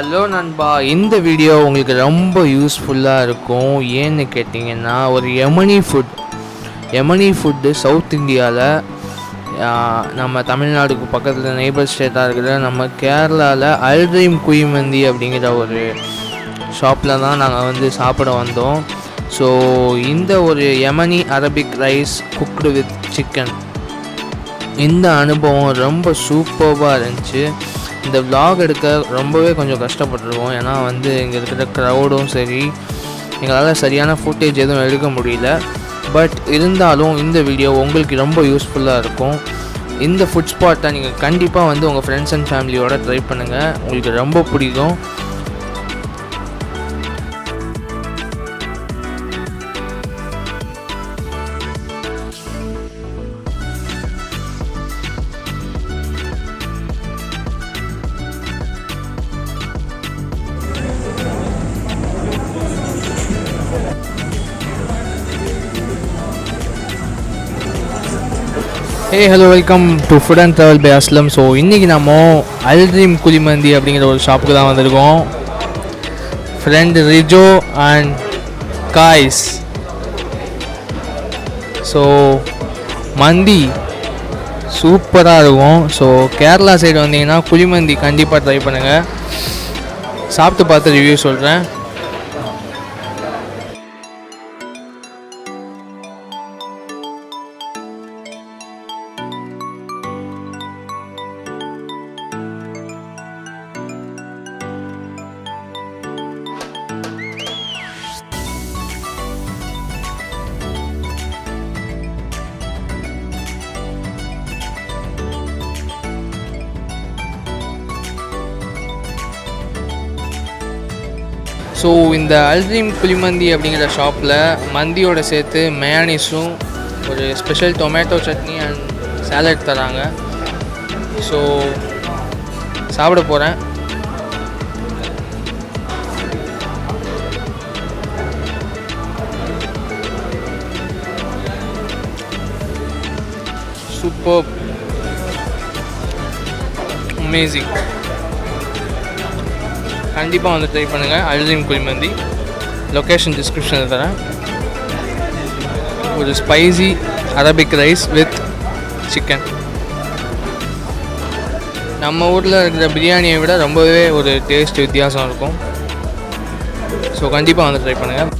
Hello நண்பா, இந்த video உங்களுக்கு ரொம்ப யூஸ்ஃபுல்லாக இருக்கும். ஏன்னு கேட்டிங்கன்னா, ஒரு யமனி ஃபுட்டு சவுத் இந்தியாவில் நம்ம தமிழ்நாடுக்கு பக்கத்தில் நெய்பர் ஸ்டேட்டாக இருக்கிற நம்ம கேரளாவில் அல்ரீம் குயிமந்தி அப்படிங்கிற ஒரு ஷாப்பில் தான் நாங்கள் சாப்பிட வந்தோம். ஸோ இந்த ஒரு Yemeni Arabic rice cooked with chicken, இந்த அனுபவம் ரொம்ப சூப்பராக இருந்துச்சு. இந்த விலாக் எடுக்க ரொம்பவே கொஞ்சம் கஷ்டப்பட்டுருவோம். ஏன்னா இங்கே இருக்கிற க்ரௌடும் சரி, எங்களால் சரியான ஃபுட்டேஜ் எதுவும் எடுக்க முடியல. பட் இருந்தாலும் இந்த வீடியோ உங்களுக்கு ரொம்ப யூஸ்ஃபுல்லாக இருக்கும். இந்த ஃபுட் ஸ்பாட்டை நீங்கள் கண்டிப்பாக உங்கள் ஃப்ரெண்ட்ஸ் அண்ட் ஃபேமிலியோடு ட்ரை பண்ணுங்கள், உங்களுக்கு ரொம்ப பிடிக்கும். Hey hello, welcome to food and travel by Aslam. So இன்றைக்கி நம்ம அல்ரீம் குழிமந்தி அப்படிங்கிற ஒரு ஷாப்புக்கு தான் வந்திருக்கோம். Friend Rijo and guys. So மந்தி சூப்பராக இருக்கும். ஸோ கேரளா சைடு வந்தீங்கன்னா குழிமந்தி கண்டிப்பாக ட்ரை பண்ணுங்கள். சாப்பிட்டு பார்த்து ரிவ்யூ சொல்கிறேன். ஸோ இந்த அல்ரீம் குழிமந்தி அப்படிங்கிற ஷாப்பில் மந்தியோடு சேர்த்து மயோனீஸும் ஒரு special tomato chutney and salad தராங்க. ஸோ சாப்பிட போகிறேன். Super, amazing. கண்டிப்பாக ட்ரை பண்ணுங்கள் அல்ரீம் குழிமந்தி. லொக்கேஷன் டிஸ்கிரிப்ஷனில் தரேன். ஒரு spicy Arabic rice with chicken. நம்ம ஊரில் இருக்கிற பிரியாணியை விட ரொம்பவே ஒரு டேஸ்ட் வித்தியாசம் இருக்கும். ஸோ கண்டிப்பாக ட்ரை பண்ணுங்கள்.